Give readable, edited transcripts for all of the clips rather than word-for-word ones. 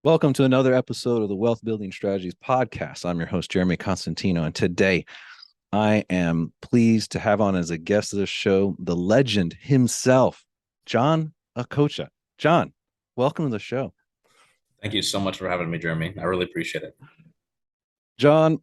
Welcome to another episode of the Wealth Building Strategies podcast. I'm your host, Jeremy Constantino, and today I am pleased to have on as a guest of the show the legend himself, John Okocha. John, welcome to the show. Thank you so much for having me, Jeremy. I really appreciate it. John,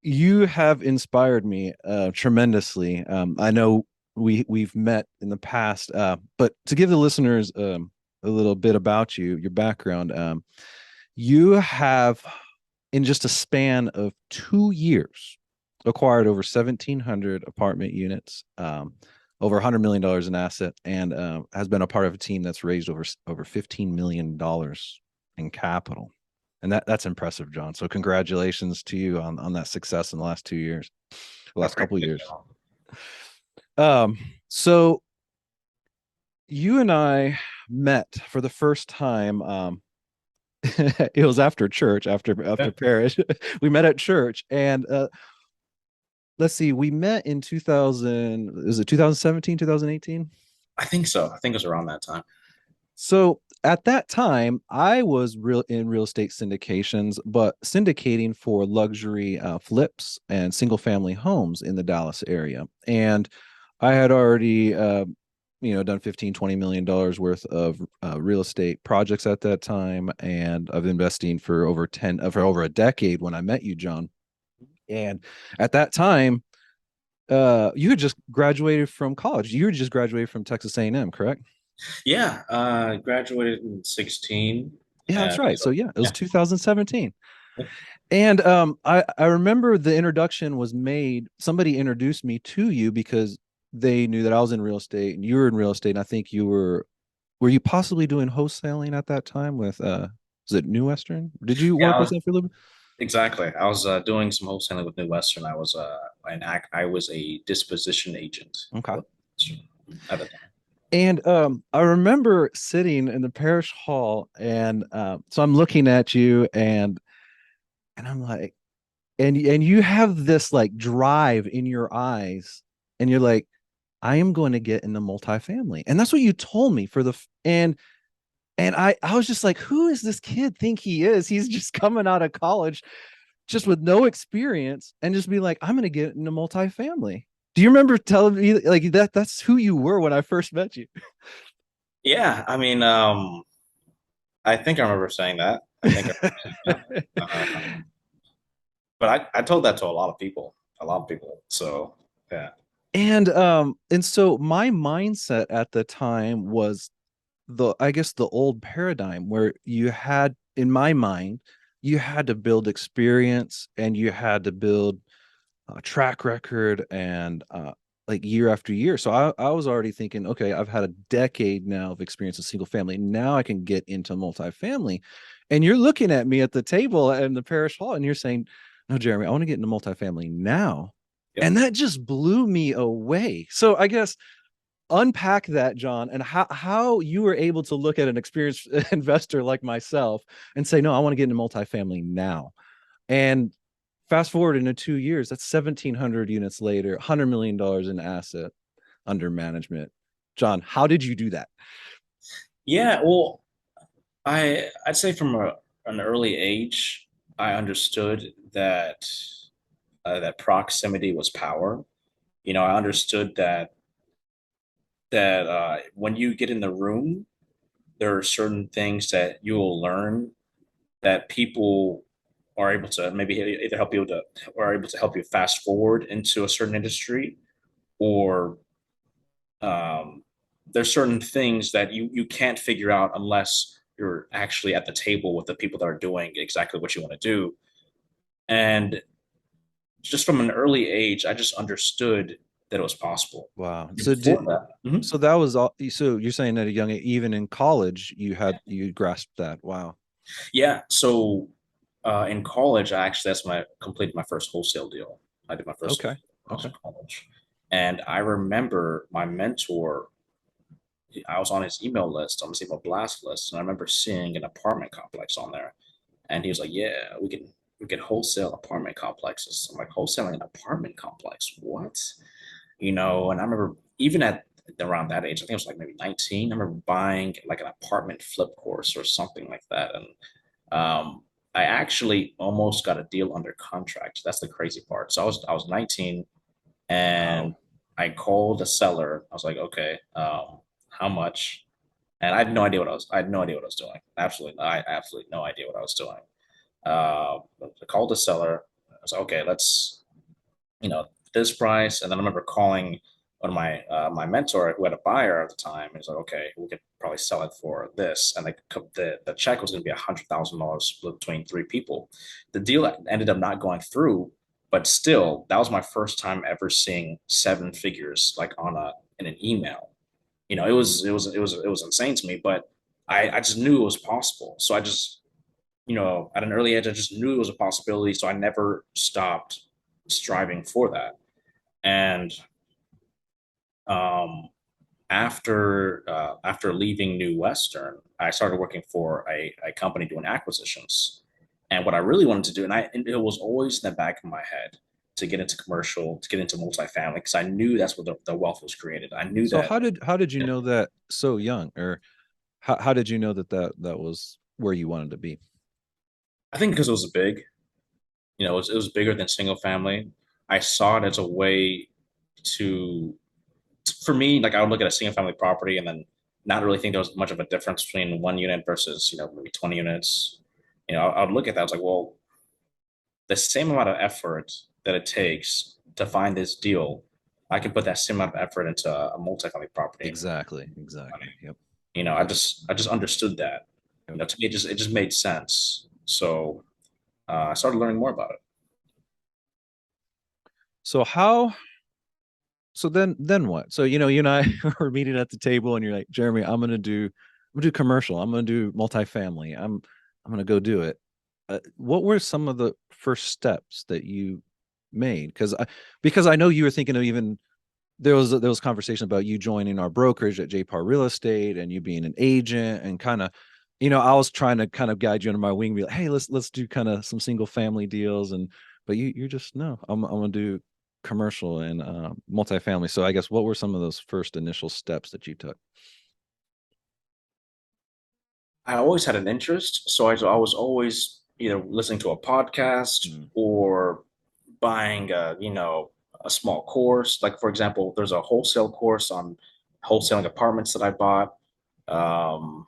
you have inspired me tremendously. I know we've met in the past, but to give the listeners a little bit about you, your background, you have in just a span of 2 years, acquired over 1,700 apartment units, over $100 million in asset, and has been a part of a team that's raised over $15 million in capital. And that's impressive, John. So congratulations to you on that success in the last 2 years, the I last couple of appreciate years. it. So you and I met for the first time. It was after church, after Yeah, parish. We met at church, and let's see, we met in 2000. Is it 2017, 2018? I think so. I think it was around that time. So at that time, I was real estate syndications, but syndicating for luxury flips and single family homes in the Dallas area. And I had already done 15-20 million dollars worth of real estate projects at that time, and of investing for over a decade when I met you, John. And at that time, you had just graduated from college. You had just graduated from Texas A&M, correct? Yeah, graduated in 16. Yeah, that's right. So So, yeah, it was yeah. 2017. And I remember the introduction was made. Somebody introduced me to you because they knew that I was in real estate and you were in real estate. And I think were you possibly doing wholesaling at that time with was it New Western? Did you Yeah, work with them for a little bit? exactly. I was doing some wholesaling with New Western. I was a disposition agent Okay. at the time. And I remember sitting in the parish hall, and so I'm looking at you, and I'm like, and you have this like drive in your eyes, and you're like, I am going to get into multifamily, and that's what you told me and I was just like, who is this kid think he is? He's just coming out of college, just with no experience, and just be like, I'm going to get into multifamily. Do you remember telling me like that? That's who you were when I first met you. Yeah, I mean, I think I remember saying that. I think I remember saying that. But I told that to a lot of people. So, yeah. And so my mindset at the time was the I guess the old paradigm where you had, in my mind, you had to build experience and you had to build a track record and like year after year. So I was already thinking, okay, I've had a decade now of experience in single family. Now I can get into multifamily. And you're looking at me at the table in the parish hall and you're saying, no, Jeremy, I want to get into multifamily now. Yep. And that just blew me away. So I guess unpack that, John, and how you were able to look at an experienced investor like myself and say, no, I want to get into multifamily now. And fast forward into 2 years, that's 1,700 units later, $100 million in asset under management. John, how did you do that? Yeah, well, I'd say from an early age, I understood that proximity was power. I understood that when you get in the room, there are certain things that you will learn that people are able to maybe either help you to or are able to help you fast forward into a certain industry, or um, there's certain things that you can't figure out unless you're actually at the table with the people that are doing exactly what you want to do. And just from an early age, I just understood that it was possible. Wow. Before that, So that was all. So you're saying at a young age, even in college, you grasped that. Wow. yeah. So in college, that's when I completed my first wholesale deal. I did my first Okay. wholesale when I was Okay. in college, and I remember my mentor. I was on his email list, on his email blast list, and I remember seeing an apartment complex on there, and he was like, "Yeah, we can wholesale apartment complexes." I'm like, "Wholesaling an apartment complex? What?" And I remember even at around that age, I think it was like maybe 19. I remember buying like an apartment flip course or something like that, and Um, I actually almost got a deal under contract. That's the crazy part. So I was 19 and Wow. I called the seller. I was like, okay, how much? And I had no idea what I was doing. I absolutely no idea what I was doing. I called the seller. I was like, okay, let's, this price. And then I remember calling one of my mentor who had a buyer at the time. And he's like, okay, we could probably sell it for this. And the check was going to be $100,000 split between three people. The deal ended up not going through, but still, that was my first time ever seeing seven figures like in an email. It was insane to me, but I just knew it was possible. So I just, at an early age, I just knew it was a possibility. So I never stopped striving for that. And um, after leaving New Western, I started working for a company doing acquisitions. And what I really wanted to do, and it was always in the back of my head to get into commercial, to get into multifamily, because I knew that's where the wealth was created. I knew So that. how did you know that so young, or how did you know that was where you wanted to be? I think because it was big, it was bigger than single family. I saw it as a way to, for me, like I would look at a single family property and then not really think there was much of a difference between one unit versus, maybe 20 units. I would look at that. I was like, well, the same amount of effort that it takes to find this deal, I can put that same amount of effort into a multifamily property and Exactly, exactly. Yep. I just understood that. Yep. To me, it just made sense. So I started learning more about it. So then what? So you and I were meeting at the table and you're like, Jeremy, I'm gonna do commercial. I'm gonna do multifamily. I'm gonna go do it. What were some of the first steps that you made? Because I know you were thinking of even there was conversation about you joining our brokerage at JPAR Real Estate and you being an agent and kind of, I was trying to kind of guide you under my wing, be like, hey, let's do kind of some single family deals, and but you're just no, I'm gonna do commercial and multifamily. So I guess what were some of those first initial steps that you took? I always had an interest, so I was always either listening to a podcast Mm. or buying a small course. Like for example, there's a wholesale course on wholesaling apartments that I bought. Um,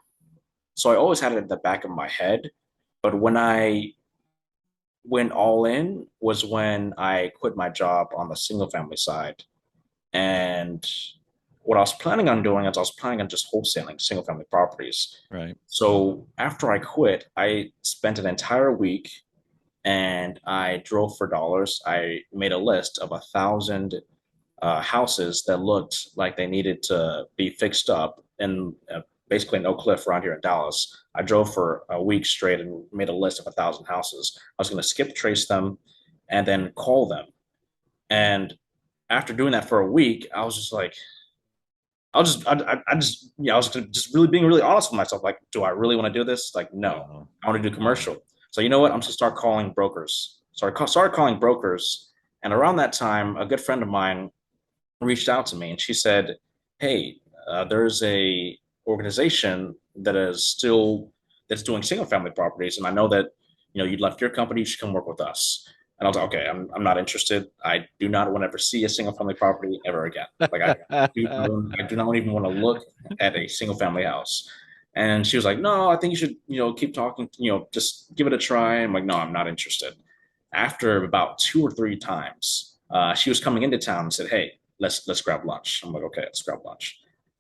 so I always had it in the back of my head. But when I went all in was when I quit my job on the single family side. And what I was planning on doing is I was planning on just wholesaling single family properties. Right. So after I quit, I spent an entire week and I drove for dollars. I made a list of 1,000 houses that looked like they needed to be fixed up in basically in Oak Cliff around here in Dallas. I drove for a week straight and made a list of 1,000 houses. I was going to skip trace them and then call them. And after doing that for a week, I was just like, I just, I was just really being really honest with myself. Like, do I really want to do this? Like, no, Wow. I want to do Wow. commercial. So you know what? I'm just start calling brokers. So started calling brokers, and around that time, a good friend of mine reached out to me, and she said, "Hey, there's a organization that's doing single family properties, and I know that you'd left your company. You should come work with us." And I was like, okay, I'm not interested. I do not want to ever see a single family property ever again. Like I do not even want to look at a single family house. And she was like, no, I think you should, keep talking, just give it a try. I'm like, no, I'm not interested. After about two or three times, she was coming into town and said, hey, let's grab lunch. I'm like, okay, let's grab lunch.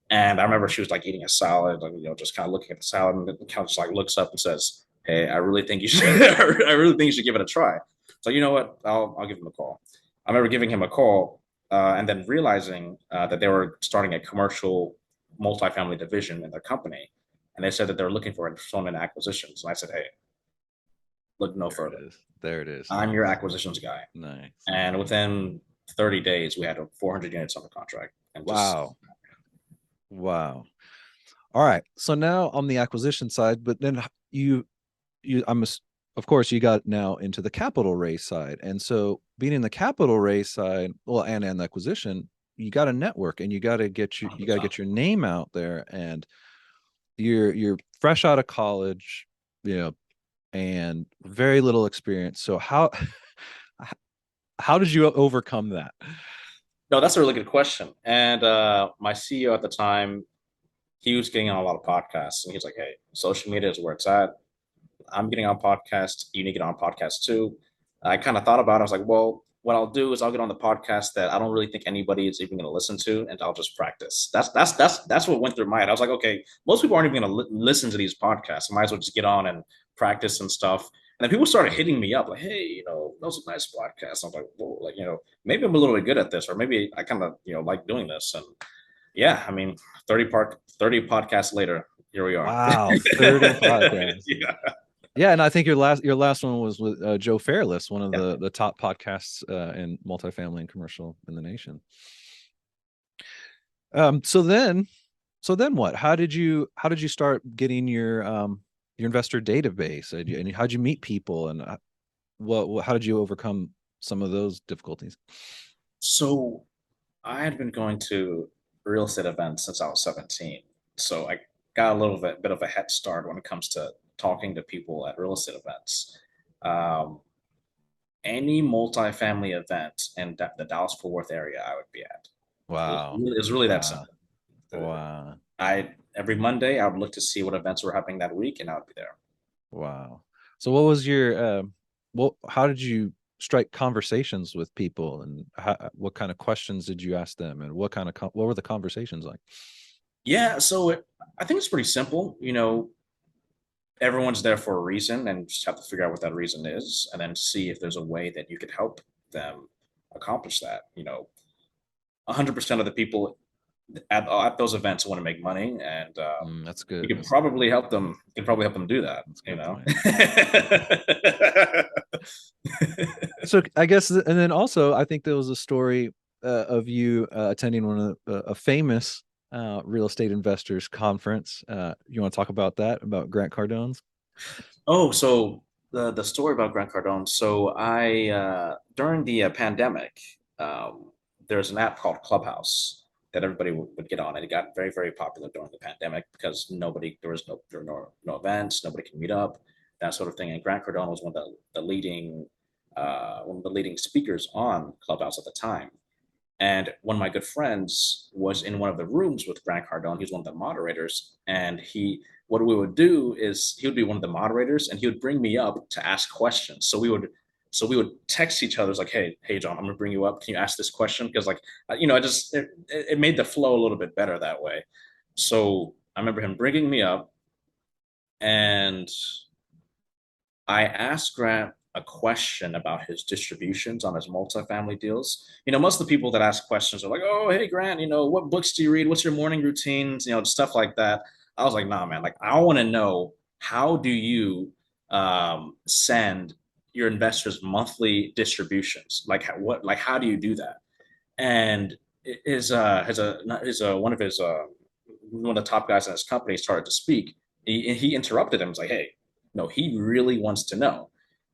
And I remember she was like eating a salad, and just kind of looking at the salad, and kind of just like looks up and says, "Hey, I really think you should. I really think you should give it a try." So you know what? I'll give him a call. I remember giving him a call, and then realizing that they were starting a commercial multifamily division in their company, and they said that they were looking for someone in acquisitions. And I said, "Hey, look no There it further. is. There it is. I'm your acquisitions guy." Nice. And within 30 days, we had 400 units under contract, and just Wow. Wow. All right. So now on the acquisition side, but then you of course you got now into the capital raise side. And so being in the capital raise side, well, and the acquisition, you got to network and you got to 100%. get your name out there, and you're fresh out of college, you know, and very little experience. So how did you overcome that? No, that's a really good question. And my CEO at the time, he was getting on a lot of podcasts, and he was like, "Hey, social media is where it's at. I'm getting on podcasts. You need to get on podcasts too." I kind of thought about it. I was like, "Well, what I'll do is I'll get on the podcast that I don't really think anybody is even going to listen to, and I'll just practice." That's what went through my head. I was like, "Okay, most people aren't even going to listen to these podcasts. I might as well just get on and practice and stuff." And then people started hitting me up like, "Hey, that was a nice podcast." I was like, "Well, like, maybe I'm a little bit good at this, or maybe I kind of, like doing this." And yeah, I mean, 30 podcasts later, here we are. Wow, 30 podcasts. Yeah. Yeah, and I think your last one was with Joe Fairless, one of Yeah. the top podcasts in multifamily and commercial in the nation. So then what? How did you start getting your investor database? And how'd you meet people, and how did you overcome some of those difficulties? So I had been going to real estate events since I was 17. So I got a little bit of a head start when it comes to talking to people at real estate events. Um, any multifamily event in the Dallas Fort Worth area, I would be at. Wow. It was really that Wow. simple. Wow. I every Monday I would look to see what events were happening that week, and I would be there. Wow. So what was your how did you strike conversations with people, and what kind of questions did you ask them, and what were the conversations like? Yeah, I think it's pretty simple. Everyone's there for a reason, and just have to figure out what that reason is, and then see if there's a way that you could help them accomplish that. 100% of the people at those events want to make money, and That's you good. could probably help them. You could probably help them do that. That's a You good know. point. So I guess, and then also I think there was a story of you attending one of a famous real estate investors conference. You want to talk about that, about Grant Cardone's? Oh, so the story about Grant Cardone. So I during the pandemic, there's an app called Clubhouse that everybody would get on, and it got very very popular during the pandemic because there were no events, nobody can meet up, that sort of thing. And Grant Cardone was one of the leading speakers on Clubhouse at the time. And one of my good friends was in one of the rooms with Grant Cardone. He's one of the moderators. And what we would do is he would be one of the moderators, and he would bring me up to ask questions. So we would text each other, like, hey, John, I'm gonna bring you up. Can you ask this question? Because like, it made the flow a little bit better that way. So I remember him bringing me up, and I asked Grant a question about his distributions on his multifamily deals. Most of the people that ask questions are like, "Oh, hey Grant, what books do you read? What's your morning routines? Stuff like that." I was like, "Nah, man. Like, I want to know, how do you send your investors monthly distributions? Like how do you do that?" And one of the top guys in his company started to speak. He interrupted him. He was like, "Hey, no, he really wants to know."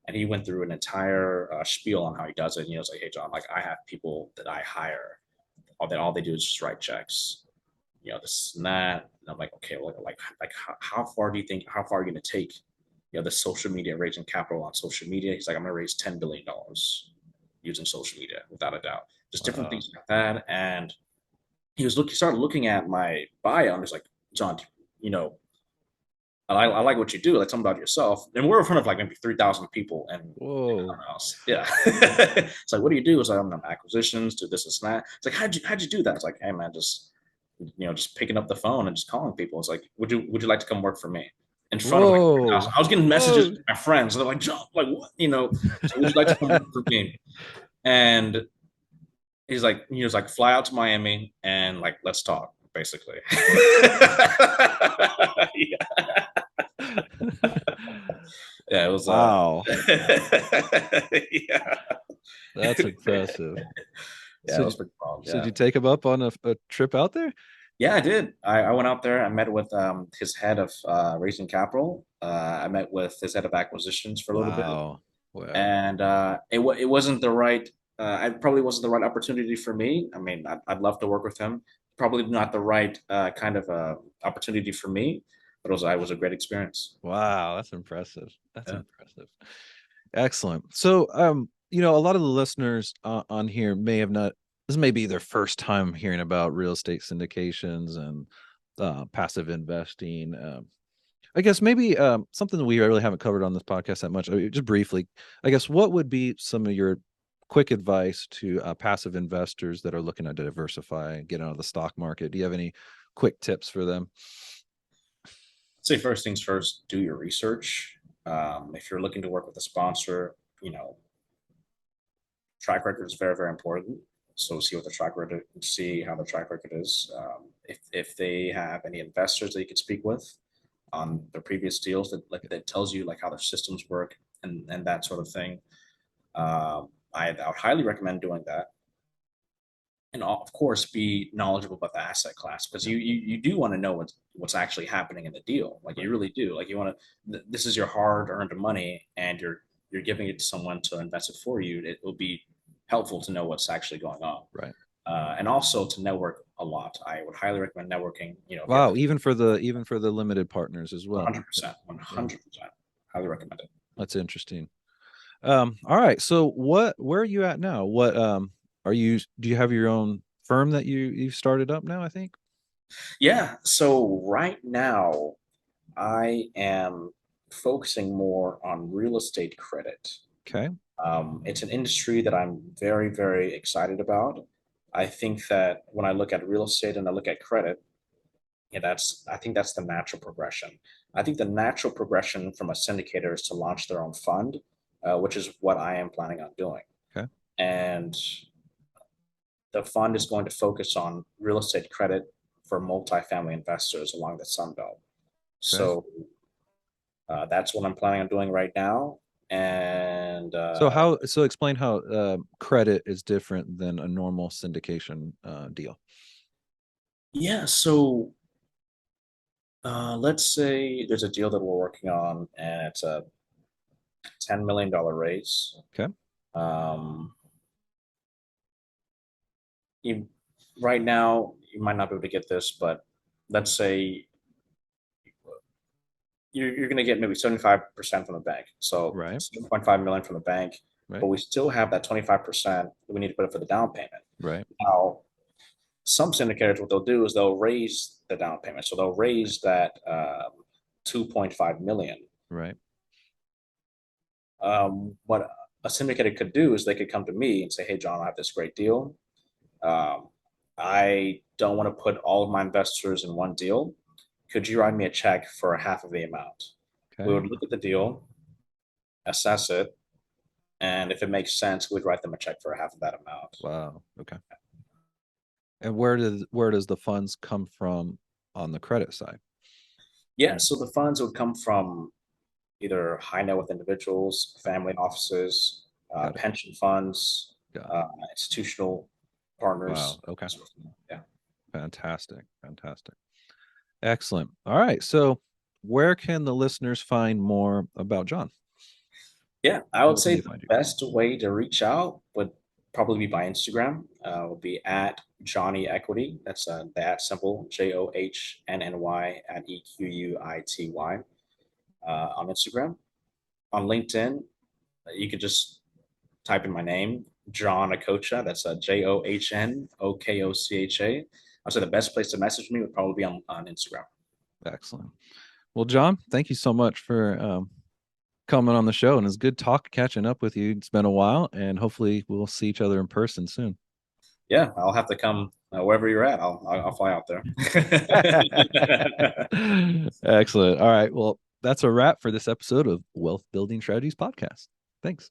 And he went through an entire spiel on how he does it. It's like, "Hey, John, like, I have people that I hire, all they do is just write checks, this and that." And I'm like, "Okay, well, like how far do you think? How far are you going to take, the social media, raising capital on social media?" He's like, "I'm going to raise $10 billion using social media, without a doubt." Just different Wow. things like that. And he started looking at my bio, and he's like, "John, you know, I like what you do. Like, tell me about yourself." And we're in front of like maybe 3,000 people in Whoa. our house. Yeah. It's like, "What do you do?" It's like, "I'm on acquisitions, do this and that." It's like, how'd you do that?" It's like, "Hey man, just picking up the phone and just calling people." It's like, "Would you like to come work for me?" In front of like 3,000. Whoa. I was getting messages Whoa. from my friends. They're like, "John, like what?" So, "Would you like to come work for me?" And he was like, "Fly out to Miami and like let's talk," basically. Yeah. Yeah, it was Wow. yeah. That's impressive. Yeah, it So was pretty fun. so did Yeah. you take him up on a trip out there? Yeah, I did. I went out there. I met with his head of raising capital. I met with his head of acquisitions for a little bit, Wow. Wow. and it wasn't the right. It probably wasn't the right opportunity for me. I mean, I'd love to work with him. Probably not the right kind of opportunity for me. but it was a great experience. Wow, that's impressive. That's Yeah. impressive. Excellent. So, a lot of the listeners on here may have not, this may be their first time hearing about real estate syndications and passive investing. I guess maybe something that we really haven't covered on this podcast that much. Just briefly, I guess what would be some of your quick advice to passive investors that are looking to diversify and get out of the stock market? Do you have any quick tips for them? I'd say first things first, do your research. If you're looking to work with a sponsor, track record is very, very important. So see what the track record, see how the track record is. If they have any investors that you could speak with on their previous deals that tells you like how their systems work and that sort of thing. I would highly recommend doing that. And of course, be knowledgeable about the asset class because Yeah, you do want to know what's actually happening in the deal. Like right, you really do. Like you want to. This is your hard earned money, and you're giving it to someone to invest it for you. It will be helpful to know what's actually going on, right. and also to network a lot. I would highly recommend networking. If you have Wow, even for the limited partners as well. 100%, Yeah, 100%, highly recommend it. that's interesting. All right. So where are you at now? Do you have your own firm that you've started up now, I think? Yeah. So right now, I am focusing more on real estate credit. Okay. It's an industry that I'm very, very excited about. I think that when I look at real estate and I look at credit, yeah, I think that's the natural progression. I think the natural progression from a syndicator is to launch their own fund, which is what I am planning on doing. Okay. And the fund is going to focus on real estate credit for multifamily investors along the Sun Belt. Okay. So that's what I'm planning on doing right now. And So explain how credit is different than a normal syndication deal. yeah, so let's say there's a deal that we're working on, and it's a $10 million raise. Okay. Um, you, right now, you might not be able to get this, but let's say you're going to get maybe 75% from the bank. So Right. 7.5 million from the bank, Right. but we still have that 25% that we need to put up for the down payment. Right. Now, some syndicators, what they'll do is they'll raise the down payment. So they'll raise that 2.5 million. Right. What a syndicator could do is they could come to me and say, "Hey, John, I have this great deal. Um, I don't want to put all of my investors in one deal. Could you write me a check for half of the amount?" We Okay. would look at the deal, assess it, and if it makes sense, we'd write them a check for half of that amount. Wow. Okay. And where does the funds come from on the credit side? Yeah, so the funds would come from either high net worth individuals, family offices, Got it. pension funds, Got it. institutional Wow. partners. Okay. Yeah. Fantastic. Fantastic. Excellent. All right. So where can the listeners find more about John? Yeah, I would Where can say they the find you? best way to reach out would probably be by Instagram. Would be at Johnny Equity. That's that simple JOHNNY at EQUITY on Instagram. On LinkedIn, you could just type in my name, John Okocha. That's JOHNOKOCHA. I'd say the best place to message me would probably be on Instagram. Excellent. Well, John, thank you so much for coming on the show, and it's good talk catching up with you. It's been a while, and hopefully we'll see each other in person soon. Yeah, I'll have to come wherever you're at. I'll fly out there. Excellent. All right. Well, that's a wrap for this episode of Wealth Building Strategies Podcast. Thanks.